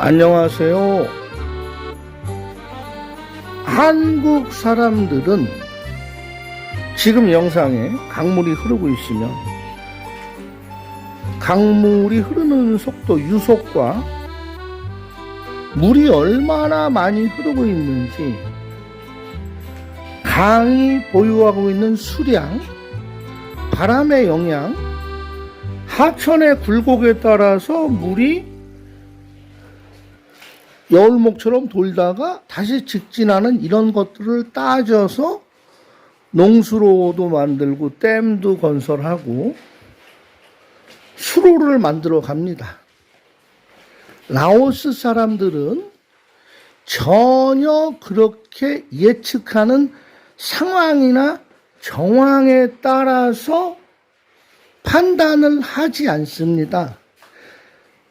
안녕하세요. 한국 사람들은 지금 영상에 강물이 흐르고 있으면 강물이 흐르는 속도 유속과 물이 얼마나 많이 흐르고 있는지, 강이 보유하고 있는 수량, 바람의 영향, 하천의 굴곡에 따라서 물이 여울목처럼 돌다가 다시 직진하는 이런 것들을 따져서 농수로도 만들고 댐도 건설하고 수로를 만들어 갑니다. 라오스 사람들은 전혀 그렇게 예측하는 상황이나 정황에 따라서 판단을 하지 않습니다.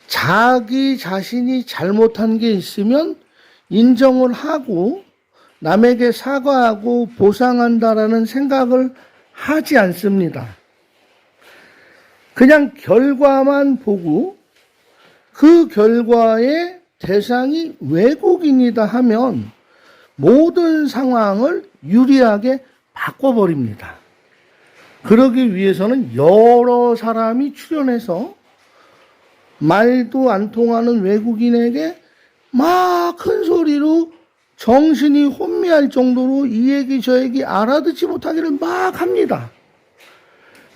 자기 자신이 잘못한 게 있으면 인정을 하고 남에게 사과하고 보상한다라는 생각을 하지 않습니다. 그냥 결과만 보고 그 결과의 대상이 외국인이다 하면 모든 상황을 유리하게 바꿔버립니다. 그러기 위해서는 여러 사람이 출연해서 말도 안 통하는 외국인에게 막 큰 소리로 정신이 혼미할 정도로 이 얘기 저 얘기 알아듣지 못하기를 막 합니다.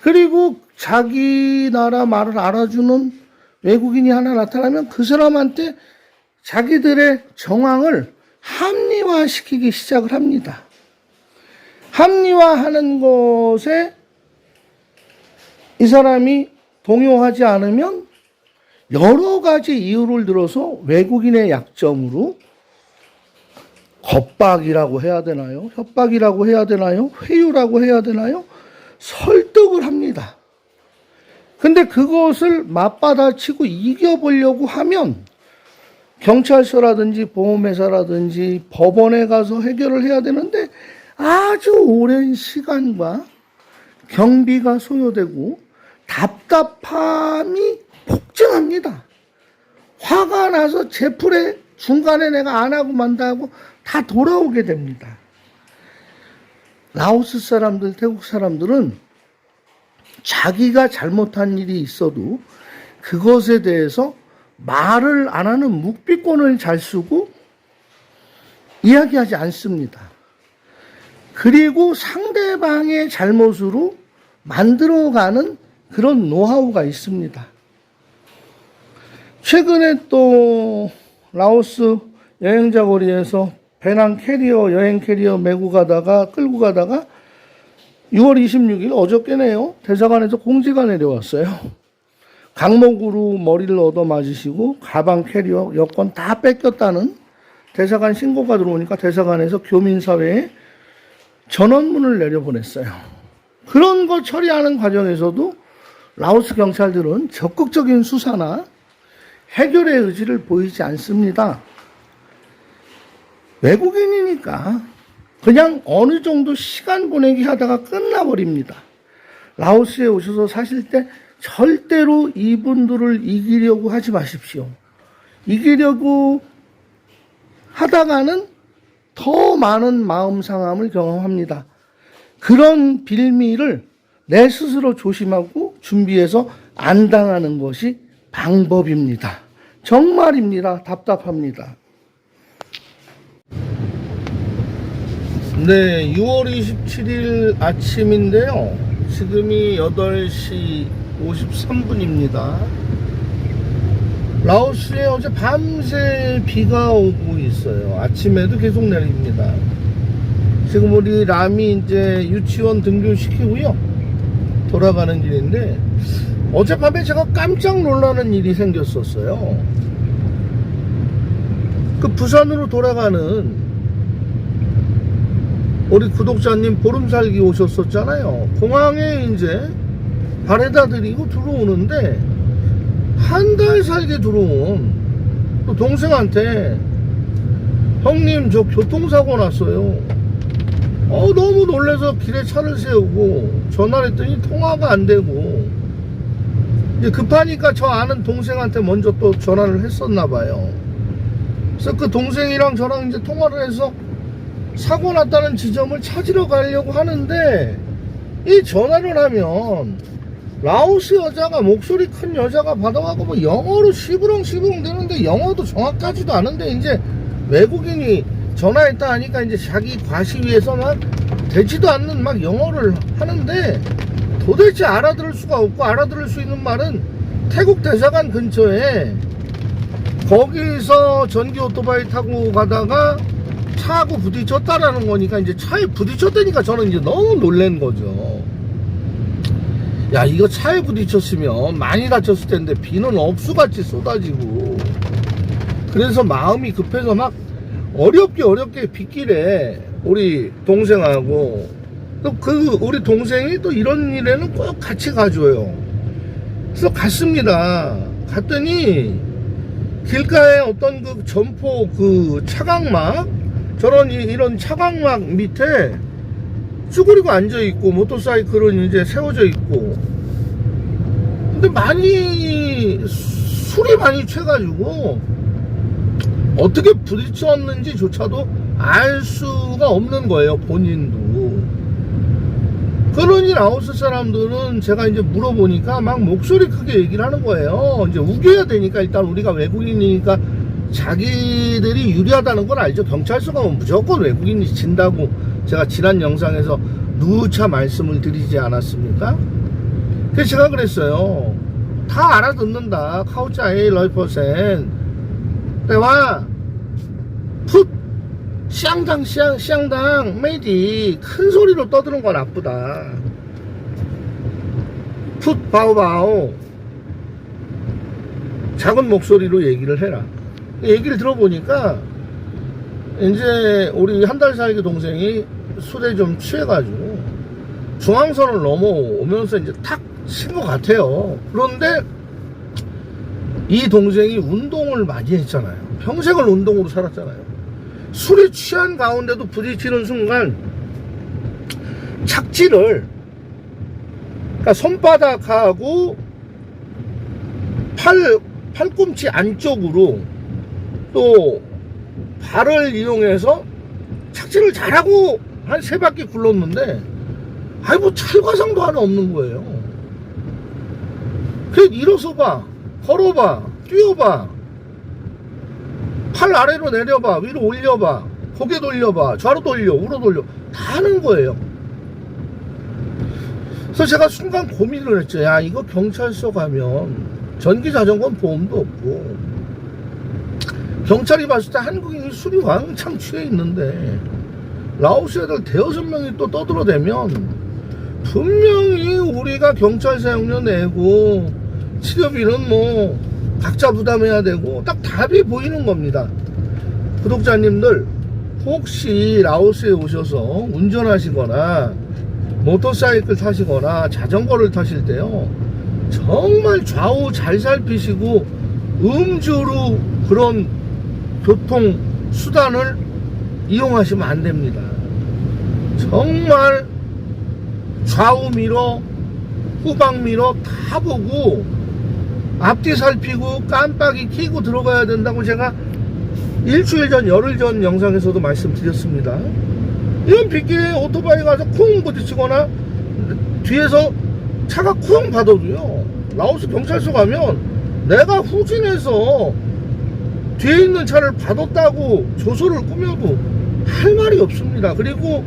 그리고 자기 나라 말을 알아주는 외국인이 하나 나타나면 그 사람한테 자기들의 정황을 합리화시키기 시작을 합니다. 합리화하는 것에 이 사람이 동요하지 않으면 여러 가지 이유를 들어서 외국인의 약점으로 겁박이라고 해야 되나요? 협박이라고 해야 되나요? 회유라고 해야 되나요? 설득을 합니다. 근데 그것을 맞받아치고 이겨보려고 하면 경찰서라든지 보험회사라든지 법원에 가서 해결을 해야 되는데 아주 오랜 시간과 경비가 소요되고 답답함이 폭증합니다. 화가 나서 제풀에 중간에 내가 안 하고 만다 하고 다 돌아오게 됩니다. 라오스 사람들, 태국 사람들은 자기가 잘못한 일이 있어도 그것에 대해서 말을 안 하는 묵비권을 잘 쓰고 이야기하지 않습니다. 그리고 상대방의 잘못으로 만들어가는 그런 노하우가 있습니다. 최근에 또 라오스 여행자 거리에서 배낭 캐리어, 여행 캐리어 메고 가다가 끌고 가다가 6월 26일 어저께네요. 대사관에서 공지가 내려왔어요. 강목으로 머리를 얻어맞으시고 가방, 캐리어, 여권 다 뺏겼다는 대사관 신고가 들어오니까 대사관에서 교민사회에 전원문을 내려보냈어요. 그런 거 처리하는 과정에서도 라오스 경찰들은 적극적인 수사나 해결의 의지를 보이지 않습니다. 외국인이니까 그냥 어느 정도 시간 보내기 하다가 끝나버립니다. 라오스에 오셔서 사실 때 절대로 이분들을 이기려고 하지 마십시오. 이기려고 하다가는 더 많은 마음 상함을 경험합니다. 그런 빌미를 내 스스로 조심하고 준비해서 안 당하는 것이 방법입니다. 정말입니다. 답답합니다. 네, 6월 27일 아침인데요. 지금이 8시 53분입니다. 라오스에 어제 밤새 비가 오고 있어요. 아침에도 계속 내립니다. 지금 우리 람이 이제 유치원 등교시키고요. 돌아가는 길인데 어젯밤에 제가 깜짝 놀라는 일이 생겼었어요. 그 부산으로 돌아가는 우리 구독자님 보름살기 오셨었잖아요. 공항에 이제 바래다 드리고 들어오는데 한 달 살게 들어온 또 동생한테 형님 저 교통사고 났어요. 너무 놀라서 길에 차를 세우고 전화를 했더니 통화가 안 되고 이제 급하니까 저 아는 동생한테 먼저 또 전화를 했었나 봐요. 그래서 그 동생이랑 저랑 이제 통화를 해서 사고 났다는 지점을 찾으러 가려고 하는데, 이 전화를 하면 라오스 여자가, 목소리 큰 여자가 받아가고 뭐 영어로 시부렁시부렁 되는데, 영어도 정확하지도 않은데 이제 외국인이 전화했다 하니까 이제 자기 과시 위해서 막 되지도 않는 막 영어를 하는데, 도대체 알아들을 수가 없고, 알아들을 수 있는 말은 태국 대사관 근처에 거기서 전기 오토바이 타고 가다가 차하고 부딪혔다라는 거니까, 이제 차에 부딪혔다니까 저는 이제 너무 놀란 거죠. 야, 이거 차에 부딪혔으면 많이 다쳤을 텐데 비는 억수같이 쏟아지고, 그래서 마음이 급해서 막 어렵게 빗길에 우리 동생하고, 또 그 우리 동생이 또 이런 일에는 꼭 같이 가줘요. 그래서 갔습니다. 갔더니 길가에 어떤 그 점포 그 차각막, 저런 이런 차각막 밑에 쭈그리고 앉아있고, 모터사이클은 이제 세워져 있고, 근데 술이 많이 취해가지고 어떻게 부딪혔는지조차도 알 수가 없는 거예요, 본인도. 그러니 라오스 사람들은 제가 이제 물어보니까 막 목소리 크게 얘기를 하는 거예요. 이제 우겨야 되니까, 일단 우리가 외국인이니까 자기들이 유리하다는 걸 알죠. 경찰서 가면 무조건 외국인이 진다고 제가 지난 영상에서 누차 말씀을 드리지 않았습니까? 그래서 제가 그랬어요. 다 알아듣는다. 카우짜이 100%. 때와 풋 샹당 메이디 큰 소리로 떠드는 건 나쁘다. 풋 바오바오 작은 목소리로 얘기를 해라. 얘기를 들어보니까 이제 우리 한 달 사이 그 동생이 술에 좀 취해가지고 중앙선을 넘어오면서 이제 탁 친 것 같아요. 그런데 이 동생이 운동을 많이 했잖아요. 평생을 운동으로 살았잖아요. 술에 취한 가운데도 부딪히는 순간 착지를, 그러니까 손바닥하고 팔꿈치 안쪽으로 또 발을 이용해서 착지를 잘하고 한 3바퀴 굴렀는데, 아이 뭐 찰과상도 하나 없는 거예요. 그냥 일어서봐, 걸어봐, 뛰어봐, 팔 아래로 내려봐, 위로 올려봐, 고개 돌려봐, 좌로 돌려, 우로 돌려, 다 하는 거예요. 그래서 제가 순간 고민을 했죠. 야, 이거 경찰서 가면 전기자전거는 보험도 없고, 경찰이 봤을 때 한국인이 술이 왕창 취해 있는데 라오스 애들 5-6명이 또 떠들어대면 분명히 우리가 경찰 사용료 내고 치료비는 뭐 각자 부담해야 되고, 딱 답이 보이는 겁니다. 구독자님들, 혹시 라오스에 오셔서 운전하시거나 모터사이클 타시거나 자전거를 타실 때요, 정말 좌우 잘 살피시고 음주로 그런 교통 수단을 이용하시면 안 됩니다. 정말 좌우 미러, 후방 미러 다 보고 앞뒤 살피고 깜빡이 켜고 들어가야 된다고 제가 일주일 전, 열흘 전 영상에서도 말씀드렸습니다. 이런 빗길에 오토바이 가서 쿵 부딪히거나 뒤에서 차가 쿵 받아도요, 라오스 경찰서 가면 내가 후진해서 뒤에 있는 차를 받았다고 조서를 꾸며도 할 말이 없습니다. 그리고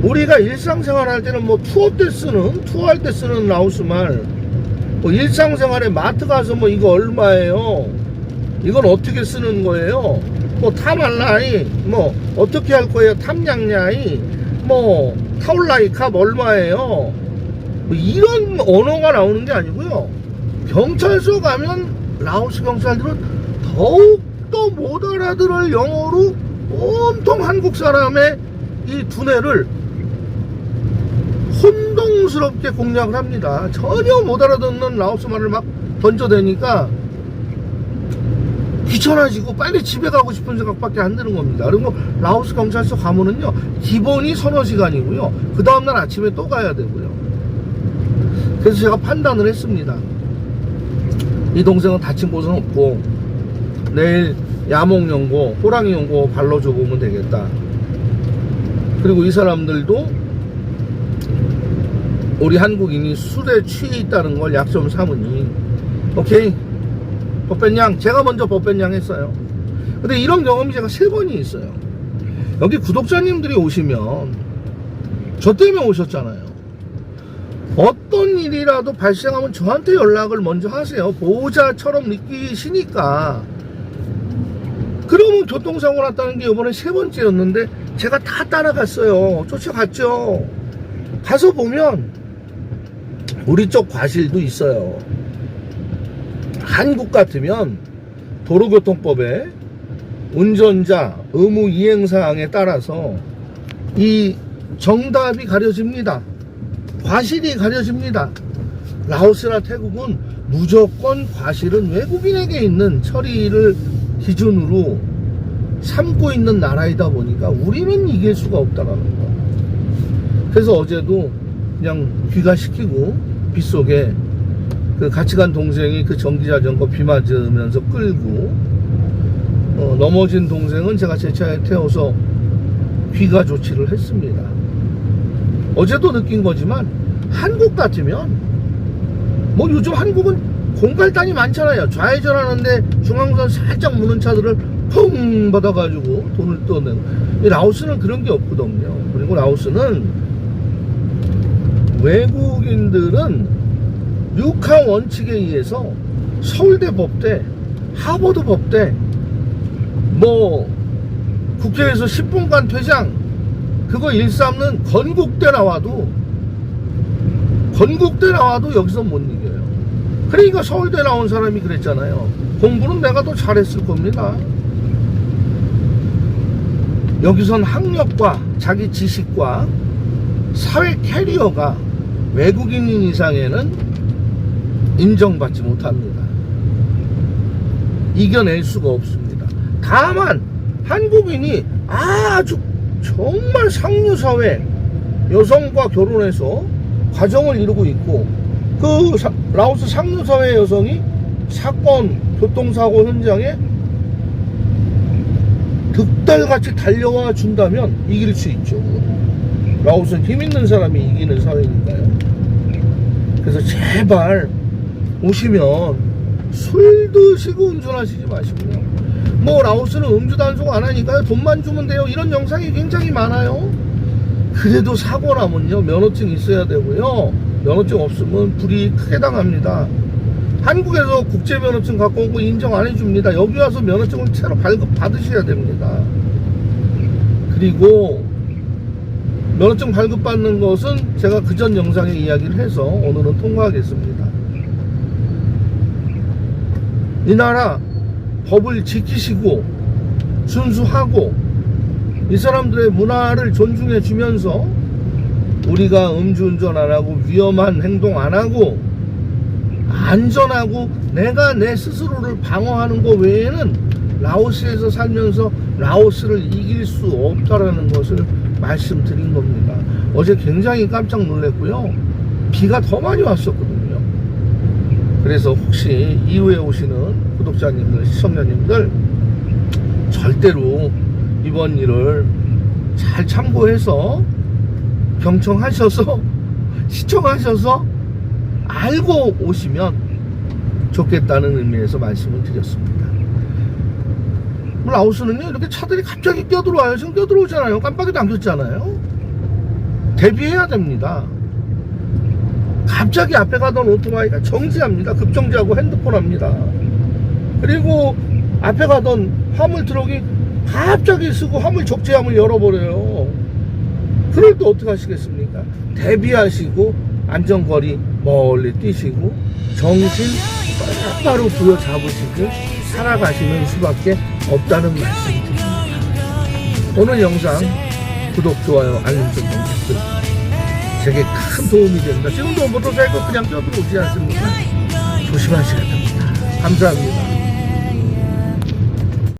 우리가 일상생활 할 때는 뭐 투어할 때 쓰는 라오스 말, 뭐 일상생활에 마트 가서 뭐 이거 얼마예요, 이건 어떻게 쓰는 거예요, 뭐 타말라이, 뭐 어떻게 할 거예요, 탐냥냐이, 뭐 타올라이 값 얼마예요, 뭐 이런 언어가 나오는 게 아니고요. 경찰서 가면 라오스 경찰들은 더욱더 못 알아들을 영어로 온통 한국 사람의 이 두뇌를 혼동스럽게 공략을 합니다. 전혀 못 알아듣는 라오스 말을 막 던져대니까 귀찮아지고 빨리 집에 가고 싶은 생각밖에 안 드는 겁니다. 그리고 라오스 경찰서 가면은요, 기본이 서너 시간이고요, 그 다음날 아침에 또 가야 되고요. 그래서 제가 판단을 했습니다. 이 동생은 다친 곳은 없고 내일 야목연고, 호랑이연고 발로 줘보면 되겠다. 그리고 이 사람들도 우리 한국인이 술에 취해 있다는 걸 약점 삼으니 오케이, 법변양, 제가 먼저 법변양 했어요. 근데 이런 경험이 제가 3번이 있어요. 여기 구독자님들이 오시면 저 때문에 오셨잖아요. 어떤 일이라도 발생하면 저한테 연락을 먼저 하세요. 보호자처럼 느끼시니까. 그러면 교통사고 났다는 게 이번에 3번째였는데 제가 다 따라갔어요. 쫓아갔죠. 가서 보면 우리 쪽 과실도 있어요. 한국 같으면 도로교통법에 운전자 의무 이행사항에 따라서 이 정답이 가려집니다. 과실이 가려집니다. 라오스나 태국은 무조건 과실은 외국인에게 있는 처리를 기준으로 삼고 있는 나라이다 보니까 우리는 이길 수가 없다라는 거. 그래서 어제도 그냥 귀가시키고 빗속에 그 같이 간 동생이 그 전기자전거 비 맞으면서 끌고 넘어진 동생은 제가 제 차에 태워서 귀가 조치를 했습니다. 어제도 느낀 거지만 한국 같으면 뭐 요즘 한국은 공갈단이 많잖아요. 좌회전 하는데 중앙선 살짝 무는 차들을 펑 받아가지고 돈을 떠내고. 라오스는 그런 게 없거든요. 그리고 라오스는 외국인들은 육하 원칙에 의해서 서울대 법대, 하버드 법대, 뭐 국회에서 10분간 퇴장, 그거 일삼는 건국대 나와도 여기서 못 이겨요. 그러니까 서울대 나온 사람이 그랬잖아요. 공부는 내가 더 잘했을 겁니다. 여기선 학력과 자기 지식과 사회 캐리어가 외국인인 이상에는 인정받지 못합니다. 이겨낼 수가 없습니다. 다만 한국인이 아주 정말 상류사회 여성과 결혼해서 가정을 이루고 있고, 그 라오스 상류사회 여성이 사건 교통사고 현장에 득달같이 달려와 준다면 이길 수 있죠. 라오스는 힘있는 사람이 이기는 사회니까요. 그래서 제발 오시면 술 드시고 운전하시지 마시고요. 뭐 라오스는 음주 단속 안 하니까요, 돈만 주면 돼요, 이런 영상이 굉장히 많아요. 그래도 사고 나면요 면허증 있어야 되고요, 면허증 없으면 불이익 크게 당합니다. 한국에서 국제 면허증 갖고 온 거 인정 안 해줍니다. 여기 와서 면허증을 새로 발급 받으셔야 됩니다. 그리고 면허증 발급 받는 것은 제가 그전 영상에 이야기를 해서 오늘은 통과하겠습니다. 이 나라 법을 지키시고 순수하고 이 사람들의 문화를 존중해 주면서 우리가 음주운전 안 하고 위험한 행동 안 하고 안전하고 내가 내 스스로를 방어하는 것 외에는 라오스에서 살면서 라오스를 이길 수 없다라는 것을 말씀드린 겁니다. 어제 굉장히 깜짝 놀랐고요. 비가 더 많이 왔었거든요. 그래서 혹시 이후에 오시는 구독자님들, 시청자님들 절대로 이번 일을 잘 참고해서 경청하셔서 시청하셔서 알고 오시면 좋겠다는 의미에서 말씀을 드렸습니다. 라오스는요 이렇게 차들이 갑자기 껴들어와요. 지금 껴들어오잖아요. 깜빡이도 안 켰잖아요. 대비해야 됩니다. 갑자기 앞에 가던 오토바이가 정지합니다. 급정지하고 핸드폰 합니다. 그리고 앞에 가던 화물 트럭이 갑자기 쓰고 화물 적재함을 열어버려요. 그럴 때 어떻게 하시겠습니까? 대비하시고 안전거리 멀리 뛰시고 정신 똑바로 부여잡으시고 살아가시는 수밖에 없다는 말씀드립니다. 오늘 영상 구독, 좋아요, 알림 설정 부탁드립니다. 제게 큰 도움이 됩니다. 지금도 모터사이클 그냥 껴들어오지 않습니까? 조심하셔야 됩니다. 감사합니다.